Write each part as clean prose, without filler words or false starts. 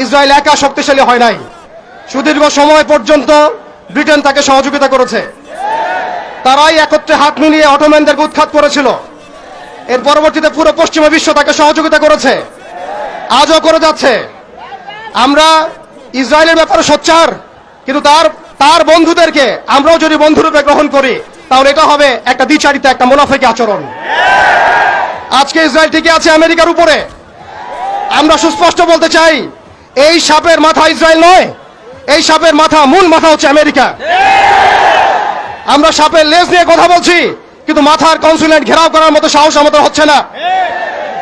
Israel একা শক্তিশালী হয় নাই, সুদীর্ঘ সময় পর্যন্ত ব্রিটেন তাকে সহযোগিতা করেছে। তারাই একত্রে হাত মিলিয়ে অটোম্যানদেরকে উৎখাত করেছিল। এর পরবর্তীতে পুরো পশ্চিমা বিশ্ব তাকে সহযোগিতা করেছে, আজও করে যাচ্ছে। আমরা ইসরায়েলের ব্যাপারে সোচ্চার, কিন্তু তার বন্ধুদেরকে আমরাও যদি বন্ধুরূপে গ্রহণ করি তাহলে এটা হবে একটা দ্বিচারিতা, একটা মুনাফিকি আচরণ। আজকে ইসরায়েল টিকে আছে আমেরিকার উপরে। আমরা সুস্পষ্ট বলতে চাই, এই সাপের মাথা ইসরায়েল নয়, এই সাপের মাথা, মূল মাথা হচ্ছে আমেরিকা। আমরা সাপের লেজ নিয়ে কথা বলছি, কিন্তু মাথার কনসুলেট ঘেরাও করার মতো সাহস আমাদের হচ্ছে না।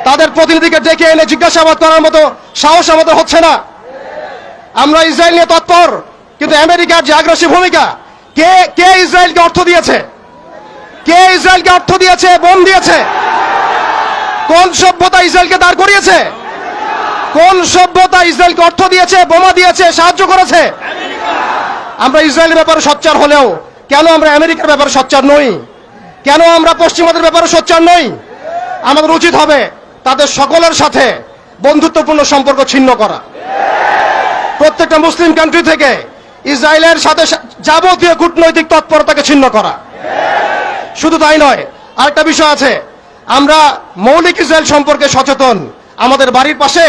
তাদের প্রতিনিধিকে ডেকে এনে জিজ্ঞাসাবাদ করার মতো সাহস আমাদের হচ্ছে না। আমরা ইসরায়েল নিয়ে তৎপর, কিন্তু আমেরিকার যে আগ্রাসী ভূমিকা, কে ইসরায়েলকে অর্থ দিয়েছে? কে ইসরায়েলকে অর্থ দিয়েছে, বোম দিয়েছে? কোন সভ্যতা ইসরায়েলকে দাঁড় করিয়েছে? কোন সভ্যতা ইসরায়েলকে অর্থ দিয়েছে, বোমা দিয়েছে, সাহায্য করেছে? আমরা ইসরায়েলের ব্যাপারে সোচ্চার হলেও কেন আমরা আমেরিকার ব্যাপারে সোচ্চার নই? কেন আমরা পশ্চিমাদের ব্যাপারে সোচ্চার নই? আমাদের উচিত হবে তাদের সকলের সাথে বন্ধুত্বপূর্ণ সম্পর্ক ছিন্ন করা। প্রত্যেকটা মুসলিম কান্ট্রি থেকে ইসরায়েলের সাথে যাবতীয় কূটনৈতিক তৎপরতাকে ছিন্ন করা। শুধু তাই নয়, আরেকটা বিষয় আছে, আমরা মৌলিক ইসরায়েল সম্পর্কে সচেতন। আমাদের বাড়ির পাশে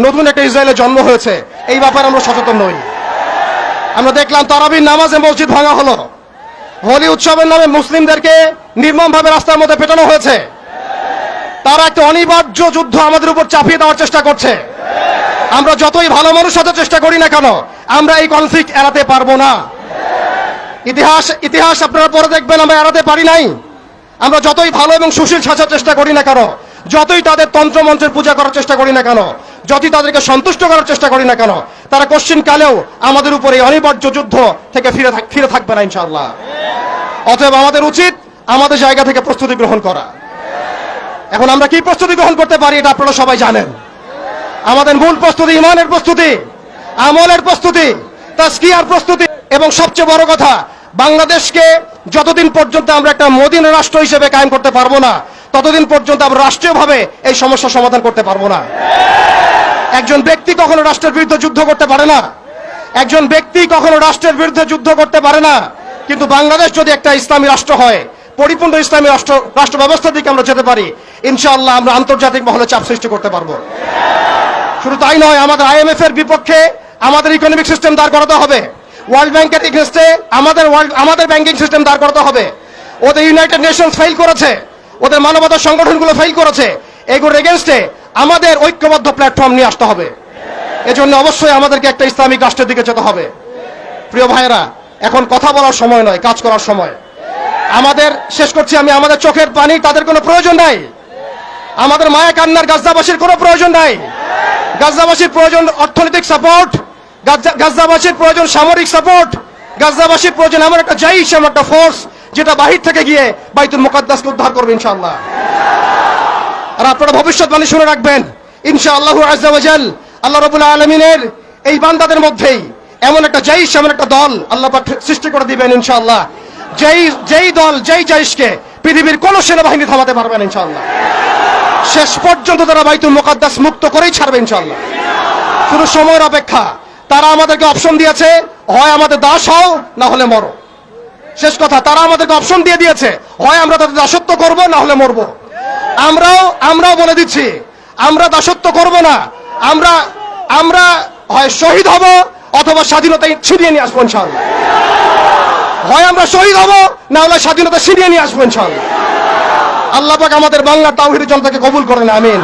নতুন একটা ইসরায়েলের জন্ম হয়েছে, এই ব্যাপারে আমরা সচেতন নই। আমরা দেখলাম তারাবির নামাজে মসজিদ ভাঙা হলো, হোলি উৎসবের নামে মুসলিমদেরকে নির্মমভাবে রাস্তার মধ্যে পেটানো হয়েছে। তারা একটা অনিবার্য যুদ্ধ আমাদের উপর চাপিয়ে দেওয়ার চেষ্টা করছে। আমরা যতই ভালো মানুষ হতে চেষ্টা করি না কেন, আমরা এই কনফ্লিক্ট এড়াতে পারবো না। ইতিহাস আপনারা পরে দেখবেন আমরা এড়াতে পারি নাই। আমরা যতই ভালো এবং সুশীল সাজার চেষ্টা করি না কেন, যতই তাদের তন্ত্রমন্ত্রের পূজা করার চেষ্টা করি না কেন, যতই তাদেরকে সন্তুষ্ট করার চেষ্টা করি না কেন, তারা কোশ্চিন কালেও আমাদের উপর এই অনিবার্য যুদ্ধ থেকে ফিরে থাকবে না ইনশাআল্লাহ। অতএব আমাদের উচিত আমাদের জায়গা থেকে প্রস্তুতি গ্রহণ করা। এখন আমরা কি প্রস্তুতি গ্রহণ করতে পারি এটা আপনারা সবাই জানেন। আমাদের মূল প্রস্তুতি ঈমানের প্রস্তুতি, আমলের প্রস্তুতি, তাজকিয়ার প্রস্তুতি, এবং সবচেয়ে বড় কথা, বাংলাদেশকে যতদিন পর্যন্ত আমরা একটা মদিনা রাষ্ট্র হিসেবে কায়েম করতে পারবো না, ততদিন পর্যন্ত আমরা রাষ্ট্রীয়ভাবে এই সমস্যার সমাধান করতে পারবো না। একজন ব্যক্তি কখনো রাষ্ট্রের বিরুদ্ধে যুদ্ধ করতে পারে না, একজন ব্যক্তি কখনো রাষ্ট্রের বিরুদ্ধে যুদ্ধ করতে পারে না। কিন্তু বাংলাদেশ যদি একটা ইসলামী রাষ্ট্র হয়, পরিপূর্ণ ইসলামী রাষ্ট্র ব্যবস্থার দিকে আমরা যেতে পারি, ইনশাআল্লাহ আমরা আন্তর্জাতিক মহলে চাপ সৃষ্টি করতে পারবো। শুধু তাই নয়, আমাদের IMF এর বিপক্ষে আমাদের ইকোনমিক সিস্টেম দাঁড় করাতে হবে, ওয়ার্ল্ড ব্যাংকের এগেইনস্টে আমাদের ব্যাংকিং সিস্টেম দাঁড় করাতে হবে। ওদের ইউনাইটেড নেশনস ফেল করেছে, ওদের মানবতা সংগঠনগুলো ফেল করেছে, এগুলোর এগেইনস্টে আমাদের ঐক্যবদ্ধ প্ল্যাটফর্ম নিয়ে আসতে হবে। এজন্য অবশ্যই আমাদেরকে একটা ইসলামিক রাষ্ট্রের দিকে যেতে হবে। প্রিয় ভাইয়েরা, এখন কথা বলার সময় নয়, কাজ করার সময়। আমাদের, শেষ করছি আমি, আমাদের চোখের পানি তাদের কোনো প্রয়োজন নাই, আমাদের মায়া কান্নার গাজাবাসীর কোনো প্রয়োজন নাই। গাজাবাসীর প্রয়োজন অর্থনৈতিক সাপোর্ট, গাজাবাসীর প্রয়োজন সামরিক সাপোর্ট, গাজাবাসীর প্রয়োজন এমন একটা জাইশ, এমন একটা ফোর্স যেটা বাহির থেকে গিয়ে বাইতুল মুকাদ্দাসকে উদ্ধার করবে ইনশাআল্লাহ। আর আপনারা ভবিষ্যৎবাণী শুনে রাখবেন, ইনশাআল্লাহ আযজা ওয়া জাল, আল্লাহ রাব্বুল আলামিনের এই বান্দাদের মধ্যেই এমন একটা জাইশ, এমন একটা দল আল্লাহ পাক সৃষ্টি করে দিবেন ইনশাআল্লাহ, যেই দল, যেই জাইশকে পৃথিবীর কোন সেনাবাহিনী থামাতে পারবে না ইনশাআল্লাহ। শেষ পর্যন্ত তারা বাইতুল মুকাদ্দাস মুক্ত করেই ছাড়বে ইনশাআল্লাহ। শুধু সময়ের অপেক্ষা। তারা আমাদেরকে অপশন দিয়েছে, হয় আমাদের দাস হও, না হলে মরো। শেষ কথা, তারা আমাদেরকে অপশন দিয়ে দিয়েছে, হয় আমরা তাদের দাসত্ব করব, না হলে মরবো। আমরাও বলে দিচ্ছি, আমরা দাসত্ব করব না, আমরা হয় শহীদ হব অথবা স্বাধীনতা ছিনিয়ে নিয়ে আসবো ইনশাআল্লাহ। হয় আমরা শহীদ হব, না হলে স্বাধীনতা ছিনিয়ে নিয়ে আসবো ইনশাআল্লাহ। আল্লাহ পাক আমাদের বাংলার তাওহীদের জনতাকে কবুল করেন, আমিন।